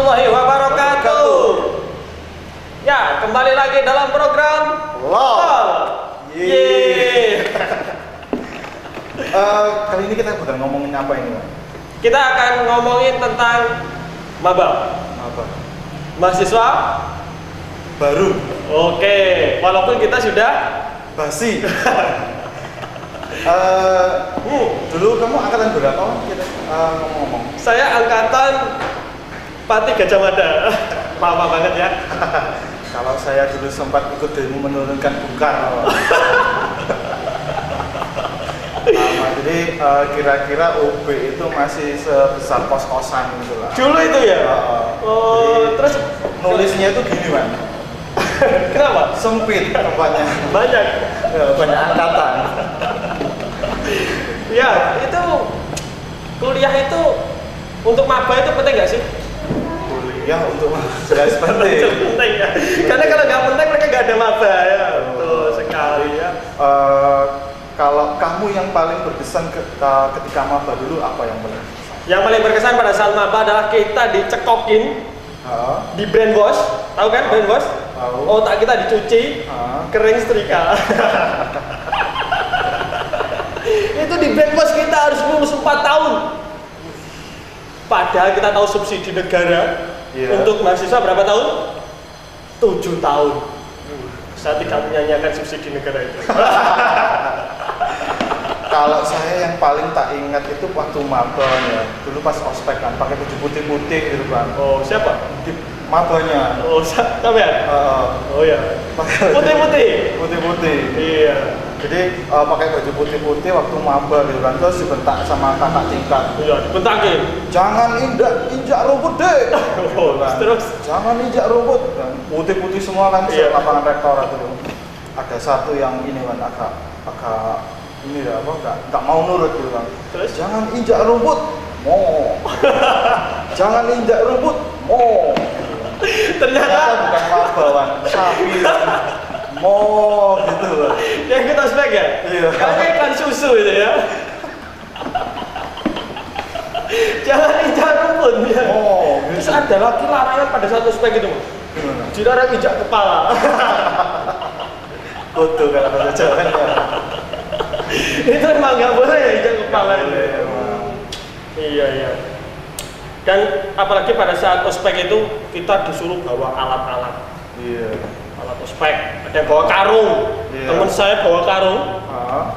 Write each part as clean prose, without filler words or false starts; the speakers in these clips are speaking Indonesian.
warahmatullahi wabarakatuh. Ya, kembali lagi dalam program LOL. Yeay. Kali ini kita bakal ngomongin apa ini, Pak? Kita akan ngomongin tentang maba. Apa? Mahasiswa Baru. Oke, walaupun kita sudah Basi. Dulu kamu angkatan berapa kita ngomong-ngomong? saya angkatan Pati Gajah Mada. Lama banget ya. Kalau saya dulu sempat ikut demo menurunkan Bung Karno. Lama, jadi kira-kira UB itu masih sebesar kos-kosan gitu lah. Dulu itu ya? Jadi, Terus nulisnya itu gini, Pak. kenapa? Sempit tempatnya. Banyak. Ya, banyak angkatan. Ya, itu kuliah itu untuk maba itu penting nggak sih? Kuliah untuk jelas penting. Penting ya. Karena kalau nggak penting mereka nggak ada maba ya. Betul sekali ya. Kalau kamu yang paling berkesan ketika maba dulu apa yang paling berkesan? Yang paling berkesan pada saat maba adalah kita dicekokin, di brainwash, tahu kan brainwash? Tahu. Otak kita dicuci, kering setrika. Itu di brainwash kita harus lulus 4 tahun. Padahal kita tahu subsidi negara untuk mahasiswa berapa tahun? 7 tahun. Saya tidak menyanyiakan subsidi negara itu. Kalau saya yang paling tak ingat itu waktu maba ya. Dulu pas ospek kan pakai baju putih-putih gitu kan. Oh, siapa? Di mabanya. Oh, sampean? Oh ya. Putih-putih. Putih-putih. Iya. Jadi pakai baju putih-putih waktu maba gitu kan, terus dibentak sama kakak tingkat. Iya, dibentakin. Jangan injak rumput deh. Oh, terus? Jangan injak rumput. Dan putih-putih semua kan Iya. lapangan rektorat itu. Ada satu yang ini kan agak ini ya apa nggak mau nurut gitu kan. Terus? Jangan injak rumput. Mo. Jangan injak rumput. Mo. Ternyata bukan mabawan, sapi. Mo gitu. yang kita ospek ya? Iya. Kayaknya iklan susu itu ya. Jangan injak rumput ya. Oh, Terus gitu. ada lagi larangan pada saat ospek itu, Mas. Gimana? Dilarang injak kepala. Kutu kalau bahasa Jawanya. Itu emang nggak boleh ya injak kepala itu. Boleh, emang. Iya, iya. Dan apalagi pada saat ospek itu kita disuruh bawa alat-alat. Iya. Alat ospek. Ada yang bawa karung. Iya. Temen saya bawa karung.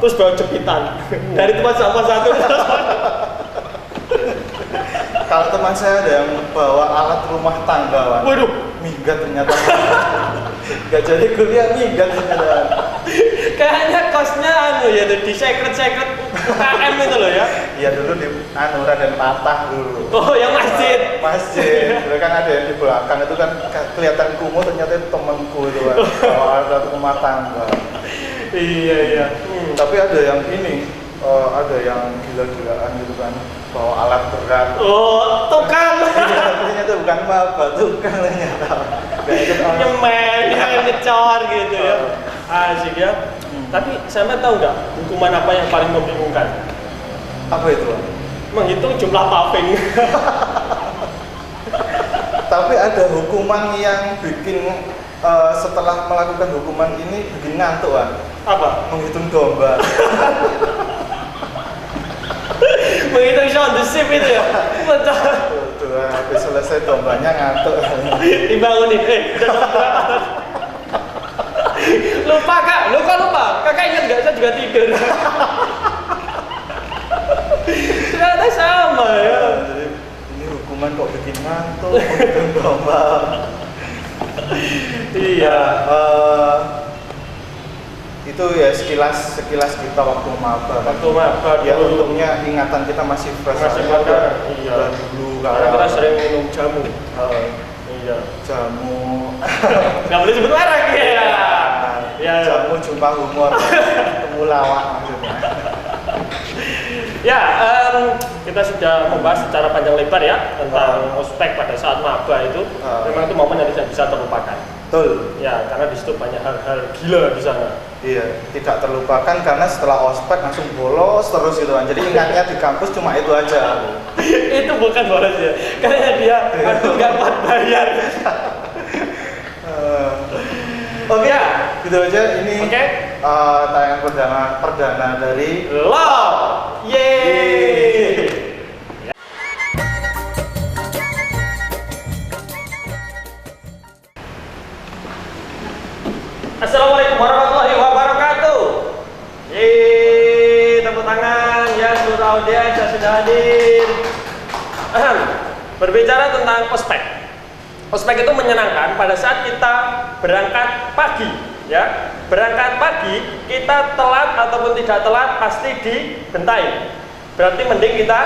Terus bawa jepitan dari tempat sampah satu. Kalau teman saya ada yang bawa alat rumah tangga, Wan. Waduh, Minggat ternyata. Gak jadi kuliah minggat ternyata. kayaknya kosnya ya di secret KM itu loh ya. Iya dulu di Raden Patah dulu. Oh, yang masjid. Masjid. Dulu kan ada yang di belakang itu kan kelihatan kumuh, ternyata itu temanku itu kan. Bawa alat rumah tangga. Iya, iya. Tapi ada yang ini, ada yang gila-gilaan gitu kan, bawa alat berat. Oh, tukang. Ternyata bukan maba, tukang ternyata. Nyemen, yang ngecor gitu ya. Asik ya. Tapi sama tahu nggak hukuman apa yang paling membingungkan? Apa itu? Bang? Menghitung jumlah paving. Tapi ada hukuman yang bikin setelah melakukan hukuman ini bikin ngantuk, kan? Apa? Menghitung domba. Menghitung sound the ship itu ya. Betul. Tuh, habis selesai dombanya ngantuk. Dibangunin. Lupa kak, lupa. Kakak ingat nggak? Saya juga tidur. Ternyata sama ya. Jadi, ini hukuman kok bikin ngantuk, menghitung domba. Iya. Itu ya sekilas kita waktu maba. Waktu maba Ya dulu. untungnya ingatan kita masih fresh. Masih Soalnya pada, iya. udah dulu Karena kita sering minum jamu. Iya. jamu. Nggak boleh sebut merek ya. Ya. Jamu jumpa humor. Ketemu lawak maksudnya. Ya, kita sudah membahas secara panjang lebar ya tentang ospek pada saat maba itu. Memang itu momen yang tidak bisa terlupakan. Betul. Ya, karena di situ banyak hal-hal gila di sana. Iya, tidak terlupakan karena setelah ospek langsung bolos terus gitu kan. Jadi ingatnya di kampus cuma itu aja. Itu bukan bolos ya, karena dia aduh nggak kuat bayar. Oke, gitu aja. Ini Oke. tayangan perdana dari Love, yeay. Assalamualaikum warahmatullahi wabarakatuh. Yeay, tepuk tangan ya seluruh audiens yang sudah hadir. Berbicara tentang ospek. Ospek itu menyenangkan pada saat kita berangkat pagi, ya. Berangkat pagi, kita telat ataupun tidak telat pasti dibentai. Berarti mending kita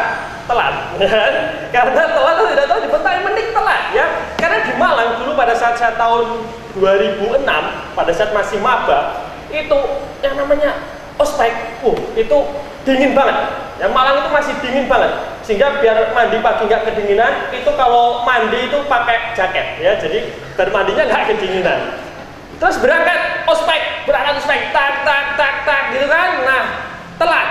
telat, kan? Karena telat atau tidak telat dibentai, mending telat, ya. Karena di Malang dulu pada saat saya tahun 2006, pada saat masih maba, itu yang namanya ospek, itu dingin banget. Ya, Malang itu masih dingin banget, sehingga biar mandi pagi nggak kedinginan, itu kalau mandi itu pakai jaket, ya. Jadi biar mandinya nggak kedinginan. Terus berangkat ospek, tak gitu kan. Nah, telat,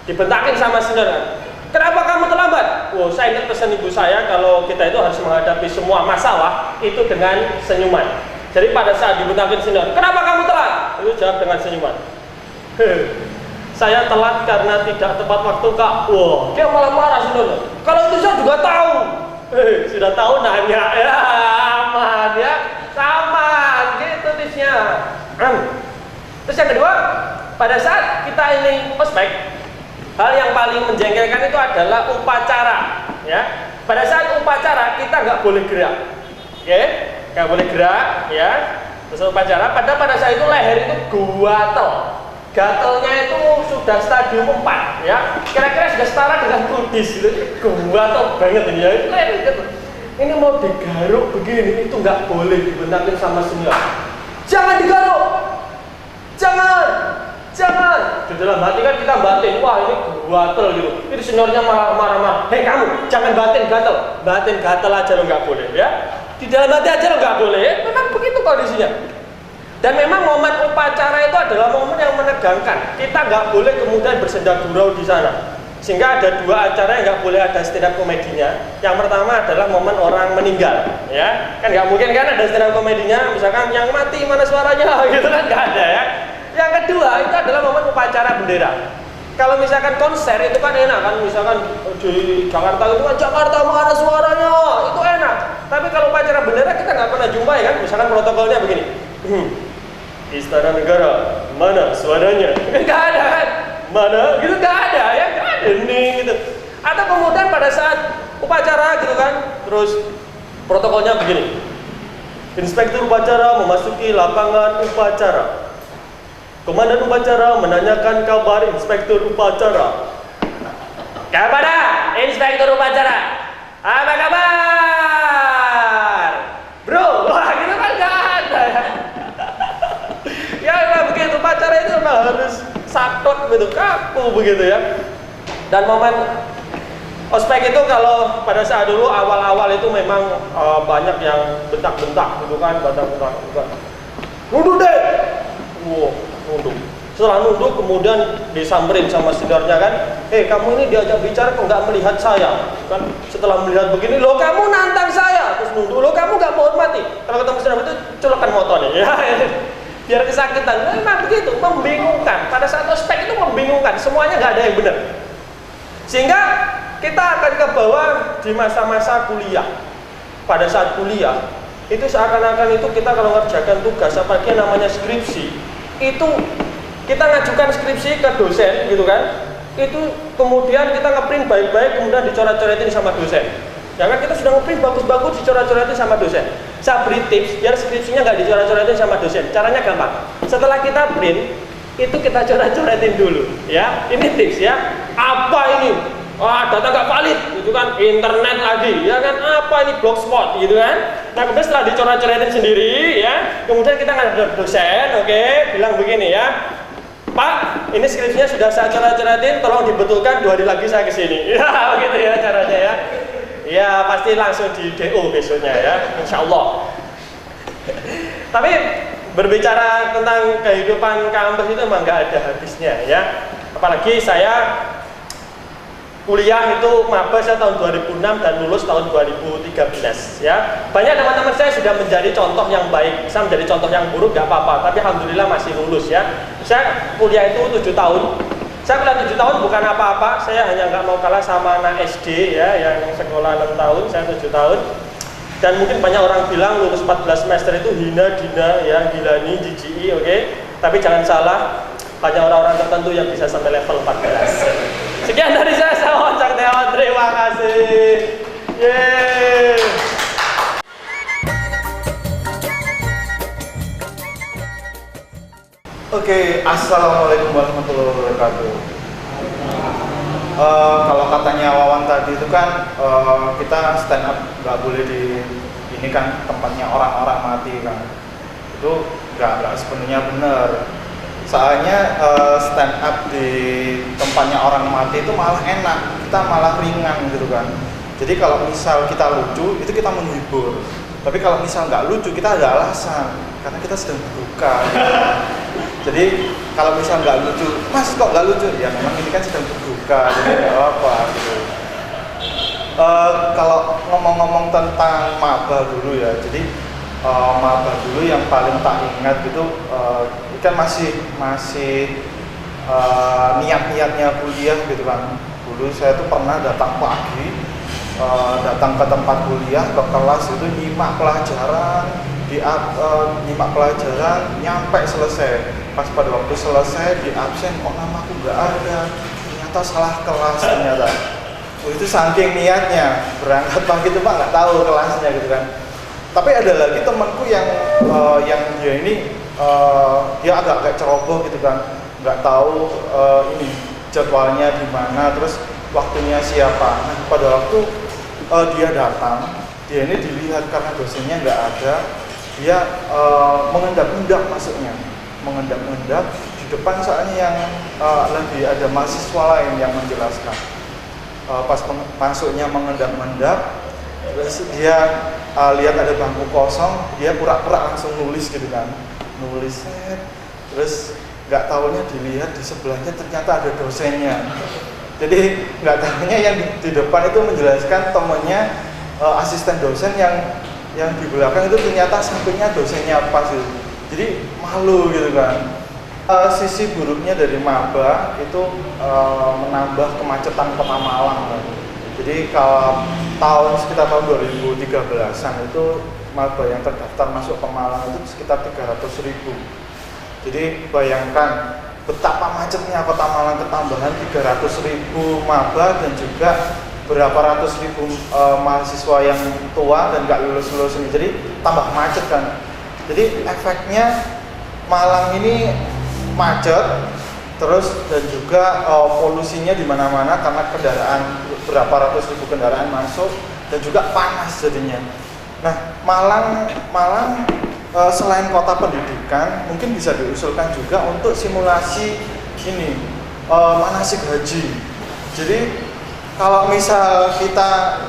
dibentakin sama senior. Kenapa kamu terlambat? Saya ingat pesan ibu saya kalau kita itu harus menghadapi semua masalah itu dengan senyuman. Jadi pada saat dibentakin senior, kenapa kamu telat? Itu jawab dengan senyuman. Saya telat karena tidak tepat waktu, Kak. Dia malah marah senior. Kalau itu saya juga tahu. Sudah tahu nanya, ya aman ya, sama gitu tipsnya. Terus yang kedua, pada saat kita ini ospek, hal yang paling menjengkelkan itu adalah upacara, ya. Pada saat upacara kita nggak boleh gerak, oke? Nggak boleh gerak, ya. Terus upacara, pada saat itu leher itu gatelnya itu sudah stadium 4, ya. Kira-kira sudah setara dengan kudis, gitu. Gatel banget ini, ya. Ini mau digaruk begini, itu nggak boleh dibentakin sama senior. Jangan digaruk, jangan. Di dalam hati kan kita batin, wah ini gatel gitu. Itu seniornya marah-marah. Hei kamu, jangan batin gatel aja lo nggak boleh, ya. Di dalam hati aja lo nggak boleh. Memang begitu kondisinya. Dan memang momen upacara itu adalah momen yang menegangkan. Kita nggak boleh kemudian bersenda gurau di sana. Sehingga ada dua acara yang nggak boleh ada stand up komedinya. Yang pertama adalah momen orang meninggal, ya. Kan nggak mungkin kan ada stand up komedinya, misalkan yang mati mana suaranya, gitu kan nggak ada, ya. Yang kedua itu adalah momen upacara bendera. Kalau misalkan konser itu kan enak kan, misalkan di Jakarta itu kan Jakarta mana suaranya, itu enak. Tapi kalau upacara bendera kita nggak pernah jumpai kan, misalkan protokolnya begini. Istana Negara, mana suaranya? Nggak ada kan? Mana? Gitu nggak ada, ya nggak ada nih gitu. Atau kemudian pada saat upacara gitu kan, terus protokolnya begini. Inspektur upacara memasuki lapangan upacara. Komandan upacara menanyakan kabar inspektur upacara. Kepada inspektur upacara, apa kabar? Bro, wah gitu kan nggak ada. Ya memang begitu, upacara itu memang harus saklek begitu, kaku begitu ya. Dan momen ospek itu kalau pada saat dulu awal-awal itu memang banyak yang bentak-bentak gitu kan, bentak-bentak. Nunduk deh. Nunduk. Setelah nunduk kemudian disamperin sama seniornya kan, kamu ini diajak bicara kok nggak melihat saya kan. Setelah melihat begini, lo kamu nantang saya, terus nunduk, lo kamu nggak mau hormati. Kalau ketemu senior itu colokan motornya, ya. Biar kesakitan. Memang begitu, membingungkan. Pada saat ospek itu membingungkan, semuanya nggak ada yang benar. Sehingga kita akan ke bawah di masa-masa kuliah. Pada saat kuliah itu seakan-akan itu kita kalau ngerjakan tugas apalagi namanya skripsi, itu kita ngajukan skripsi ke dosen gitu kan, itu kemudian kita ngeprint baik-baik kemudian dicoret-coretin sama dosen. Jangan kita sudah ngeprint bagus-bagus dicoret-coretin sama dosen. Saya beri tips biar skripsinya nggak dicoret-coretin sama dosen. Caranya gampang. Setelah kita print itu kita coret-coretin dulu, ya. Ini tips ya. Apa ini? Data nggak valid, gitu kan? Internet lagi, ya kan? Apa ini blogspot, gitu kan? Nah kemudian setelah dicoret-coretin sendiri, ya, kemudian kita ngadep dosen, oke, bilang begini ya, Pak, ini skripsinya sudah saya coret-coretin, tolong dibetulkan 2 hari lagi saya kesini. Ya, begitu ya caranya ya. Ya pasti langsung di DO besoknya ya, insya Allah. Tapi berbicara tentang kehidupan kampus itu emang nggak ada habisnya ya. Apalagi saya kuliah itu maba saya tahun 2006 dan lulus tahun 2013 ya. Banyak teman-teman saya sudah menjadi contoh yang baik, saya menjadi contoh yang buruk nggak apa-apa, tapi alhamdulillah masih lulus ya. Saya kuliah itu 7 tahun. Saya kuliah 7 tahun bukan apa-apa, saya hanya nggak mau kalah sama anak SD ya yang sekolah 6 tahun, saya 7 tahun. Dan mungkin banyak orang bilang lulus 14 semester itu hina, dina, ya, gilani, jijiki, oke? Tapi jangan salah, hanya orang-orang tertentu yang bisa sampai level 14. Sekian dari saya Ojak Teon, terima kasih. Yeay. Oke, assalamualaikum warahmatullahi wabarakatuh. Kalau katanya Wawan tadi itu kan kita stand up nggak boleh di ini kan tempatnya orang-orang mati kan, itu nggak sepenuhnya benar. Soalnya stand up di tempatnya orang mati itu malah enak, kita malah ringan gitu kan. Jadi kalau misal kita lucu itu kita menghibur, tapi kalau misal nggak lucu kita ada alasan karena kita sedang berduka. Gitu. Jadi kalau misal nggak lucu, mas kok nggak lucu? Ya memang ini kan sedang berduka, jadi nggak apa gitu. Kalau ngomong-ngomong tentang maba dulu ya, jadi maba dulu yang paling tak ingat gitu, kan masih niat-niatnya kuliah gitu kan. Dulu saya tuh pernah datang pagi, datang ke tempat kuliah, ke kelas itu nyimak pelajaran, nyimak pelajaran, nyampe selesai. Pas pada waktu selesai di absen, kok namaku nggak ada, ternyata salah kelas ternyata. Itu saking niatnya berangkat pagi itu pak nggak tahu kelasnya gitu kan. Tapi ada lagi temanku yang dia ini dia agak ceroboh gitu kan, nggak tahu ini jadwalnya di mana, terus waktunya siapa. Nah, pada waktu dia datang, dia ini dilihat karena dosennya nggak ada, dia mengendap-endap masuknya. Mengendap-endap di depan soalnya yang lagi ada mahasiswa lain yang menjelaskan. Pas masuknya mengendap-endap, terus dia lihat ada bangku kosong, dia pura-pura langsung nulis gitu kan, nulis set, terus nggak tahunya dilihat di sebelahnya ternyata ada dosennya. Jadi nggak tahunya yang di depan itu menjelaskan temennya asisten dosen, yang di belakang itu ternyata sampingnya dosennya pas gitu. Jadi malu gitu kan. Sisi buruknya dari maba itu menambah kemacetan kota Malang kan. Jadi kalau sekitar tahun 2013an itu maba yang terdaftar masuk ke Malang itu sekitar 300.000. Jadi bayangkan betapa macetnya kota Malang, ketambahan 300.000 maba dan juga berapa ratus ribu mahasiswa yang tua dan nggak lulus ini. Jadi tambah macet kan. Jadi efeknya Malang ini macet, terus dan juga polusinya di mana-mana karena kendaraan, berapa ratus ribu kendaraan masuk, dan juga panas jadinya. Nah, Malang selain kota pendidikan, mungkin bisa diusulkan juga untuk simulasi ini manasik haji. Jadi kalau misal kita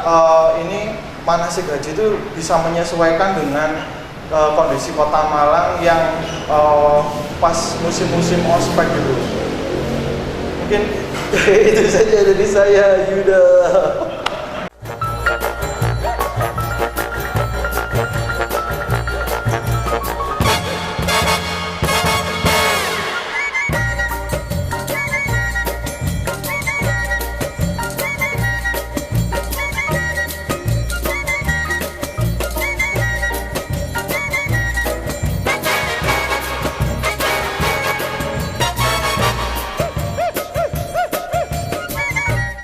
ini manasik haji itu bisa menyesuaikan dengan kondisi kota Malang yang pas musim-musim ospek gitu. Mungkin itu saja dari saya, Yuda.